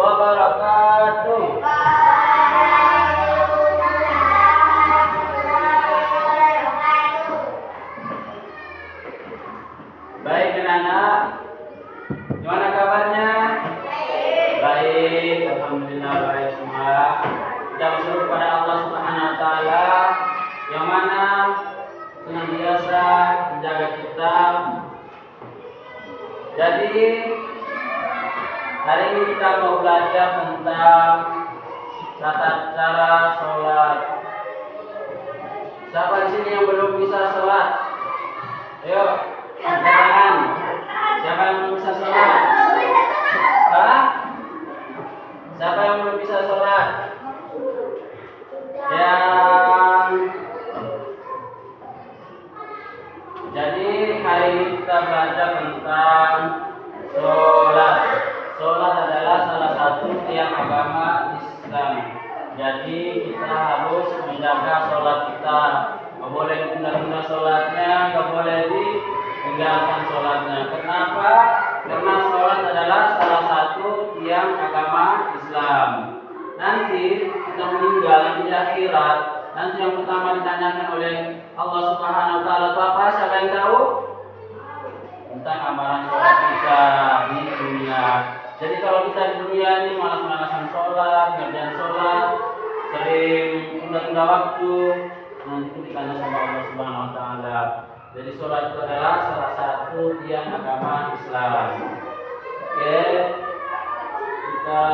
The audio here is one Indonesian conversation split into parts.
wabarakatuh. Baik anak-anak, gimana kabarnya? Baik, alhamdulillah baik semua. Kita bersyukur kepada Allah Subhanahu wa taala yang mana senantiasa menjaga kita. Jadi hari ini kita mau belajar tentang tata cara sholat. Siapa di sini yang belum bisa sholat? Ayo, angkat tangan. Siapa yang belum bisa sholat? Hah? Siapa yang belum bisa sholat? Jadi hari ini kita belajar tentang sholat. Sholat adalah salah satu tiang agama Islam. Jadi kita harus menjaga sholat kita. Gak boleh ditunda-tunda sholatnya, gak boleh ditinggalkan sholatnya. Kenapa? Karena sholat adalah salah satu tiang agama Islam. Nanti kita meninggal di akhirat, nanti yang pertama ditanyakan oleh Allah Subhanahu wa taala itu apa? Siapa yang tahu? Tentang amalan sholat kita di dunia. Jadi kalau kita di dunia ini malas-malasan sholat, ngerjain sholat, sering tunda-tunda waktu, nanti itu ditanya sama Allah Subhanahu wa taala. Jadi sholat itu adalah salah satu tiang agama Islam. Oke, kita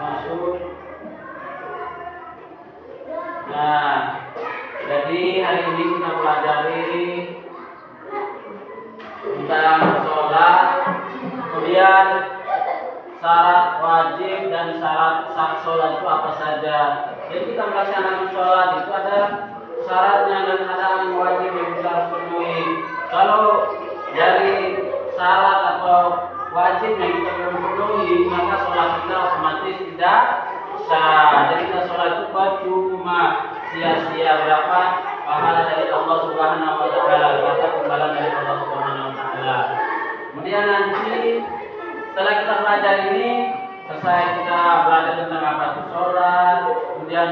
masuk. Nah, jadi hari ini kita pelajari tentang sholat, kemudian syarat wajib dan syarat sah sholat itu apa saja. Jadi kita melaksanakan sholat itu ada syaratnya dan ada yang wajib yang kita harus penuhi. Kalau dari syarat atau wajib yang kita belum penuhi, maka sholat kita otomatis tidak sah. Jadi kita sholat itu percuma, sia-sia. Berapa pahala dari Allah Subhanahu wa taala, berapa imbalan dari Allah Subhanahu wa taala. Kemudian nanti setelah kita belajar ini, selesai kita belajar tentang apa itu sholat, kemudian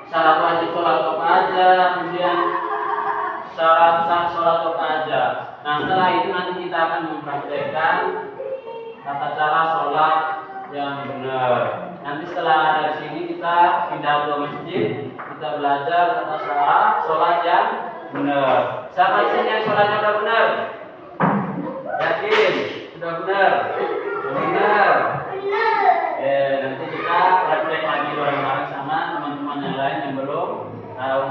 syarat wajib sholat apa aja, kemudian syarat sah sholat apa aja. Nah, setelah itu nanti kita akan mempraktekkan tata cara sholat yang benar. Nanti setelah dari sini kita pindah ke masjid, kita belajar tata cara sholat yang benar. Siapa di sini yang sholatnya sudah benar? Yakin? Sudah benar? Benar. Nanti kita praktek lagi bareng-bareng sama teman-teman yang lain yang belum tahu.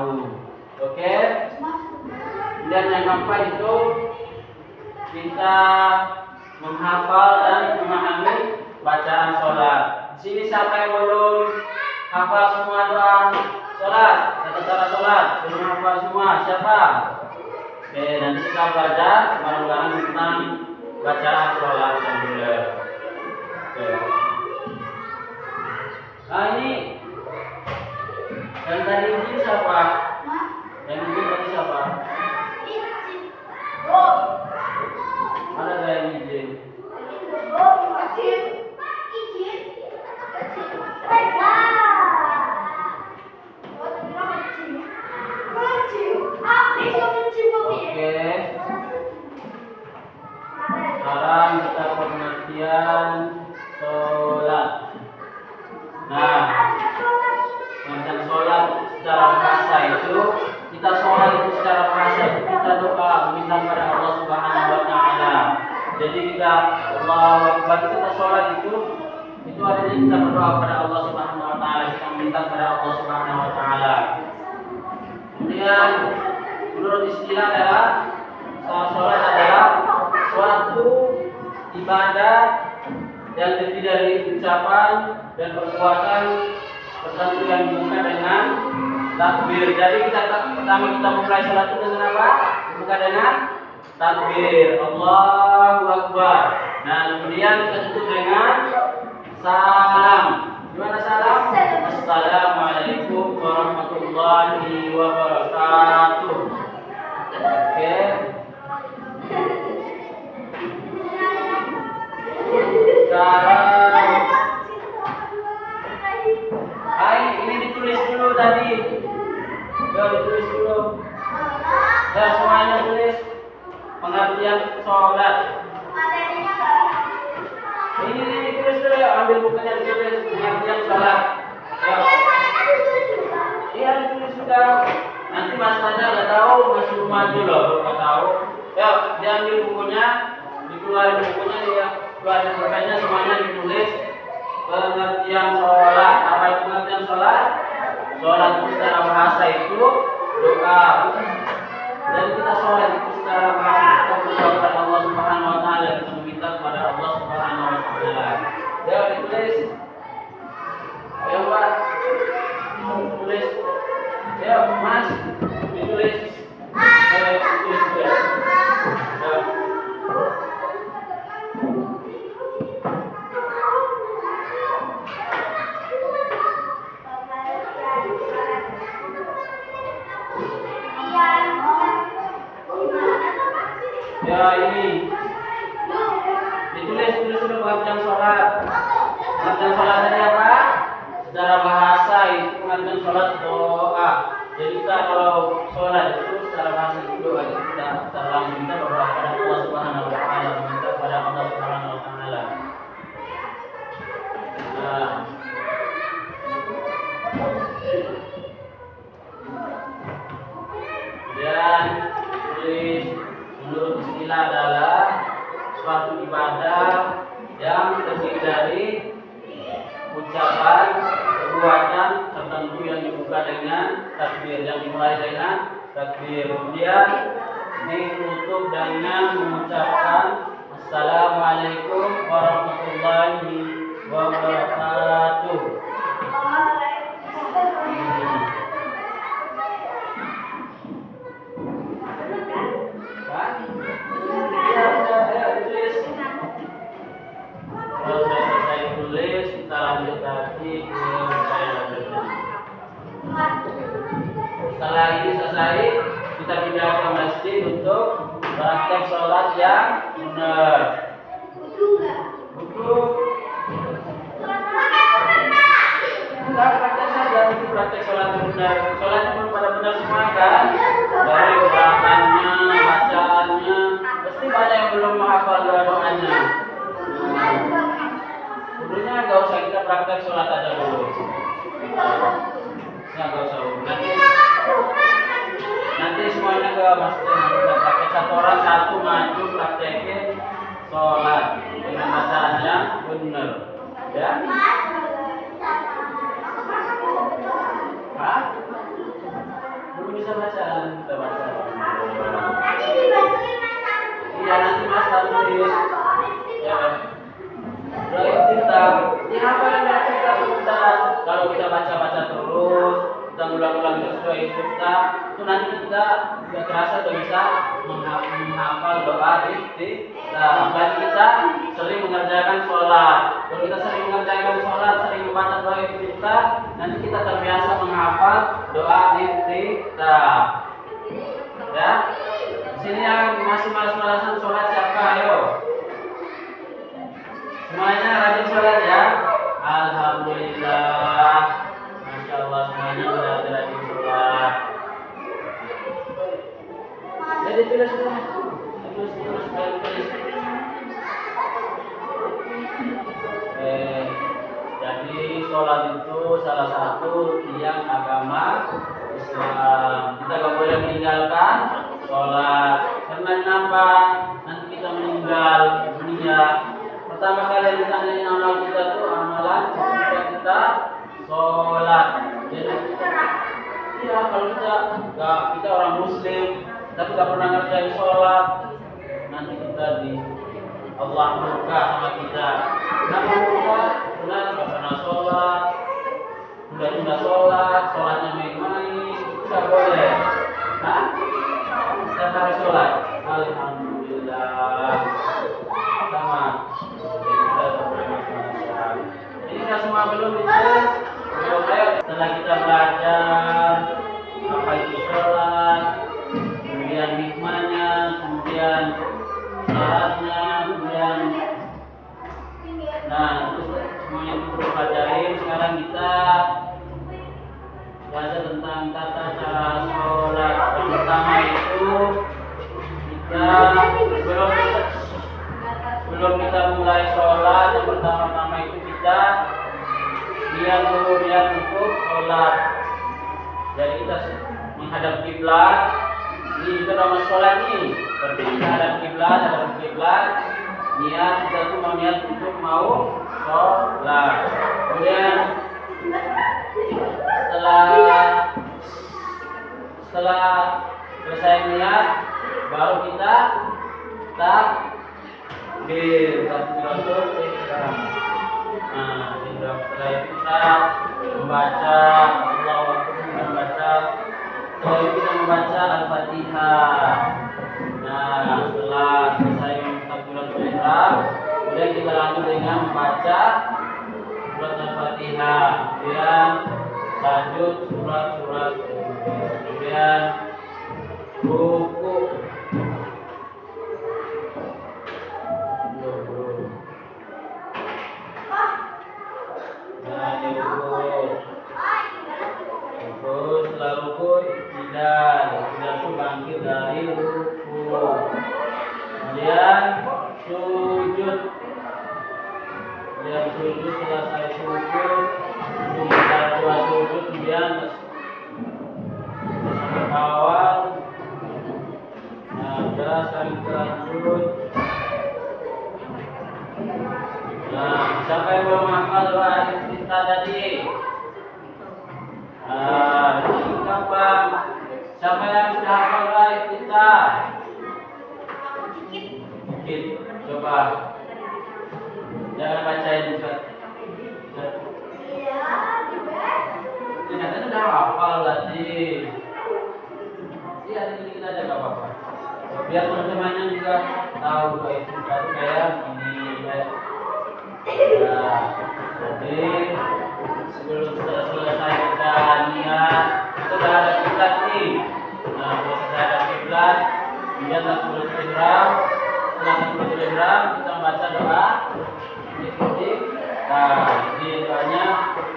Oke? Dan yang keempat itu kita menghafal dan memahami bacaan sholat. Di sini siapa yang belum hafal semua doa sholat, tata cara sholat? Belum hafal semua? Siapa? Oke, nanti kita belajar bareng-bareng tentang bacaan sholat yang benar. Oke. Nah ini yang tadi uji siapa? Yang uji tadi siapa? Ada gak yang izin? Oke. Sekarang kita pengertian sholat. Nah, tentang sholat secara bahasa itu, kita sholat itu secara bahasa itu kita doa meminta kepada Allah Subhanahu wa taala. Jadi kita Allahu Akbar, kita sholat itu artinya kita berdoa kepada Allah Subhanahu wa taala, kita meminta kepada Allah Subhanahu wa taala. Kemudian menurut istilah adalah sholat adalah suatu ibadah yang terdiri dari ucapan dan perbuatan tertentu yang dibuka dengan takbir. Jadi pertama kita mulai sholat itu dengan apa? Dibuka dengan takbir, Allahu Akbar. Nah, kemudian kita tutup dengan salam. Gimana salam? Assalamualaikum warahmatullahi wabarakatuh. Oke. Sekarang, ini ditulis dulu tadi. Ya, ditulis dulu. Ya, semuanya tulis pengertian sholat. Ini ditulis dulu ya, ambil bukunya ditulis pengertian sholat. Ya. Iya, ditulis sudah. Nanti Mas Raja nggak tahu, masih maju loh, nggak tahu. Ya, diambil bukunya, dikeluarin bukunya, dia keluarin bukunya, semuanya ditulis pengertian sholat. Apa itu pengertian sholat? Sholat itu secara bahasa itu doa. Dan kita sholat itu secara bahasa kita berdoa kepada Allah Subhanahu Wa Taala, kita meminta kepada Allah Subhanahu Wa Taala. Ya, ditulis. Ya, Pak, ditulis. Ya, Mas, ditulis. Ditulis. Ya. Ya, ini ditulis dulu pengertian sholat. Pengertian sholat tadi apa? Secara bahasa itu pengertian sholat doa. Jadi kita kalau sholat itu secara bahasa itu doa, kita secara langsung kita berdoa kepada Allah Subhanahu Wa Taala, meminta kepada Allah Subhanahu Wa Taala. Nah, dan tulis menurut istilah adalah suatu ibadah yang terdiri dari ucapan, perbuatan tertentu yang dibuka dengan takbir, yang dimulai dengan takbir, kemudian ditutup dengan mengucapkan Assalamualaikum warahmatullahi wabarakatuh. Kita lanjut lagi ke selanjutnya. Setelah ini selesai, kita pindah ke masjid untuk praktek sholat yang benar. Buku. Enggak, praktek saja, itu praktek sholat yang benar. Sholatnya belum pada benar semua kan? Dari gerakannya, bacaannya, pasti banyak yang belum menghafal doa-doanya. Dulunya nggak usah kita praktek sholat aja dulu. Ya nggak usah. Nanti semuanya ke masjid kita praktek satu orang satu maju praktekin sholat dengan bacaan yang benar. Ya. Hah? Belum bisa baca, kita baca. Iya nanti Mas tahu ya. Doa kita, ya apa yang kita Ustaz? Kalau kita baca-baca terus, kita ulang-ulang terus doa kita, itu nanti kita nggak terasa udah bisa menghafal doa kita. Apalagi kita sering mengerjakan sholat. Kalau kita sering mengerjakan sholat, sering membaca doa kita, nanti kita terbiasa menghafal doa kita. Ya, di sini yang masih malas-malasan sholat siapa? Ayo. Semuanya rajin sholat ya. Alhamdulillah. Masya Allah semuanya sudah rajin sholat. Jadi tulis. Jadi sholat itu salah satu tiang agama Islam. Kita nggak boleh meninggalkan sholat. Karena kenapa? Nanti kita meninggal dunia. Pertama kali yang ditanyain amal kita tuh amalan ketika kita sholat. Jadi ya kalau kita orang muslim tapi nggak pernah ngerjain sholat, nanti kita di Allah murka sama kita. Kenapa murka? Karena nggak pernah sholat, udah sholat, sholatnya main-main, nggak boleh. Hah? Setiap hari sholat. Alhamdulillah. Sama. Ini kita semua belum ditulis. Setelah kita belajar apa itu sholat, kemudian hikmahnya, kemudian syaratnya, kemudian sekarang kita belajar tentang tata cara sholat. Yang pertama itu kita sebelum kita mulai sholat, yang pertama itu kita lihat untuk sholat. Jadi kita menghadap kiblat. Ini kita udah sholat nih. Berarti kita hadap kiblat. Niat kita tuh mau niat untuk mau sholat. Kemudian setelah selesai niat, baru kita takbir. Takbiratul ihram. Nah, setelah itu kita membaca Allahu Akbar, setelah itu kita membaca Al-Fatihah. Nah, setelah selesai takbiratul ihram, kemudian kita lanjut dengan membaca surat Al-Fatihah. Kemudian lanjut surat-surat, kemudian ruku. Setelah ruku tidak itu bangkit dari ruku. Kemudian sujud. Selesai sujud, kita dua sujud, kemudian sampai bawah. Nah, sekarang kita lanjut. Nah, siapa yang belum hafal doa iftitah tadi? Ini gampang. Siapa yang sudah hafal doa iftitah? Sedikit, coba. Jangan bacain juga. Ternyata sudah hafal tadi. Iya, dikit aja nggak apa-apa. Biar teman-temannya juga tahu doa iftitah itu kayak ini ya. Nah, jadi sebelum selesai kita niat, kita sudah ada kiblat nih. Nah, kalau selesai ada kiblat, kemudian takbiratul ihram. Setelah takbiratul ihram, kita membaca doa. Nah, di doanya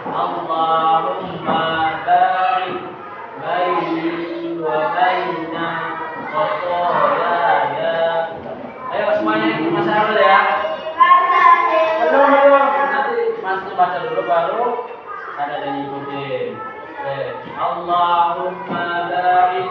Allahumma barik baini wa baina khotoyaya. Ayo semuanya ikut Mas Arul ya. Belum. Nanti Masnya baca dulu baru ada yang ikutin. Oke. Allahumma barik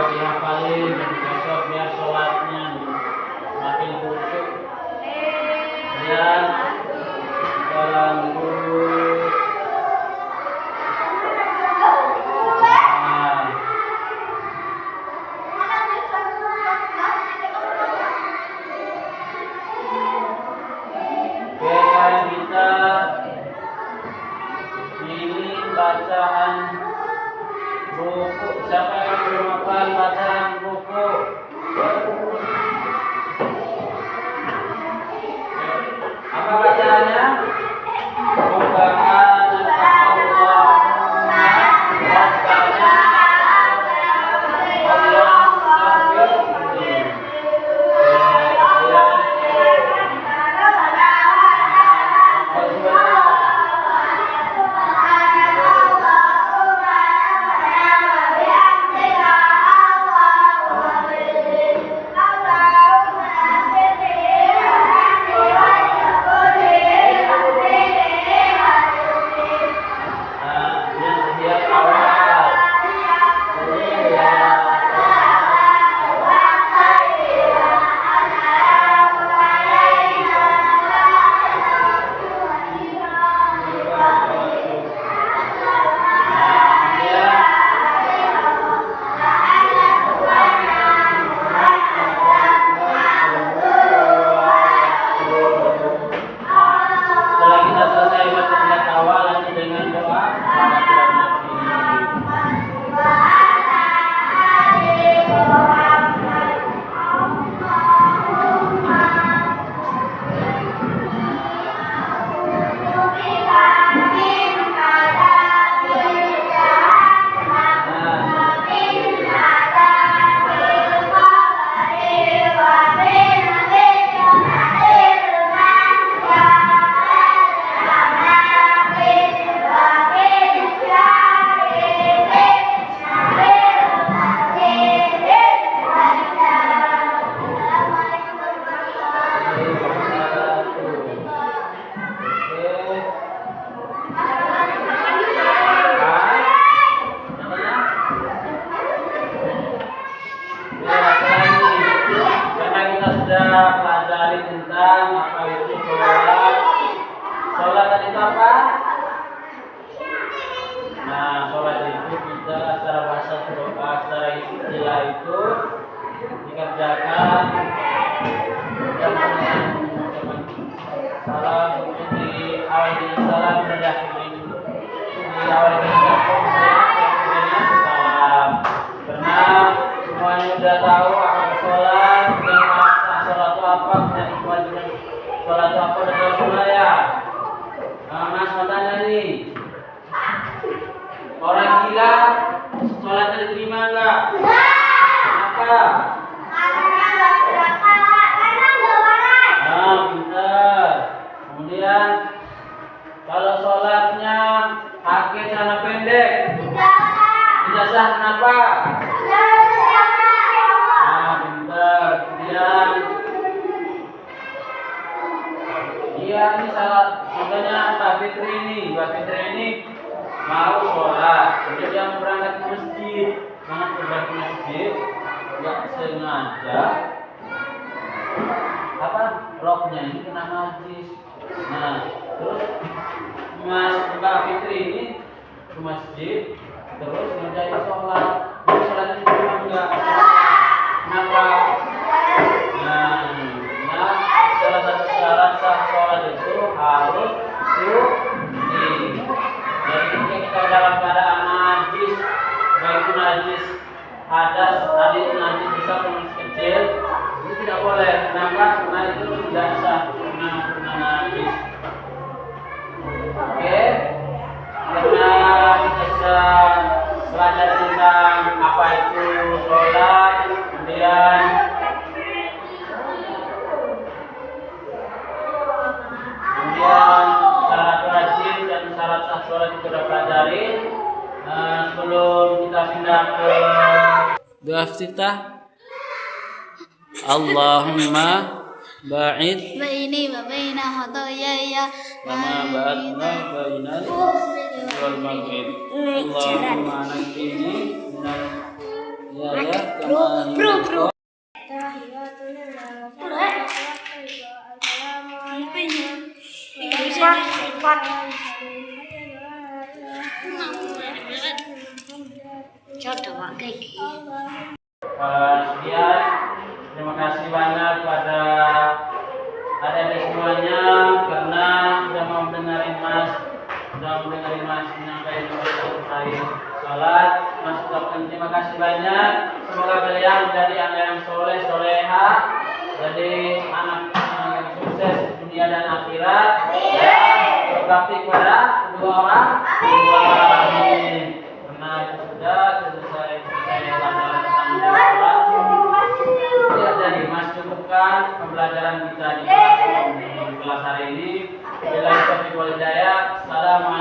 dihafalin tentang apa itu sholat. Sholat tadi itu apa? Nah, sholat itu kita secara bahasa secara istilah itu dikerjakan mengucapkan salam di awal dengan salam di awal dengan salam. Karena semuanya sudah tahu apa sholat dan sholat itu apa dan kewajiban sholat itu apa dan semua ya. Nah, Mas mau tanya nih, orang gila sholatnya diterima enggak? Kenapa? Nah, pintar. Kemudian kalau sholatnya pakai celana pendek, tidak sah. Kenapa? Nah, pintar. Kemudian iya, ini salah. Contohnya Mbak Fitri ini mau sholat, kemudian dia mau berangkat ke masjid. Mana berangkat ke masjid? Nggak sengaja roknya ini kena najis. Nah, terus Mbak Fitri ini ke masjid, terus ngerjain sholat. Jadi sholatnya diterima enggak? Kenapa? Nah, salah satu syarat sah sholat itu harus suci. Jadi ketika kita dalam keadaan najis, baik itu najis hadas, najis besar atau najis kecil, itu tidak boleh. Kenapa? Karena itu tidak sah karena najis. Oke, karena kita sudah belajar tentang apa itu sholat, kemudian syarat wajib dan syarat sah sholat itu sudah pelajari. Sebelum kita pindah ke doa iftitah, Allahumma ba'id baini wa baina khataayaya kama ba'adna bainal wal maghrib. Allahumma naqqini minal bro sekian, terima kasih banyak pada adik-adik semuanya karena sudah mau mendengarin Mas menyampaikan terkait sholat. Mas ucapkan terima kasih banyak. Semoga kalian menjadi anak yang soleh soleha, jadi anak yang sukses dunia dan akhirat, dan berbakti kepada kedua orang tua. Amin. Karena itu sudah selesai pelajaran tentang sholat. Ya, jadi Mas cukupkan pembelajaran kita di kelas hari ini. Bila itu hidayah. Assalamualaikum.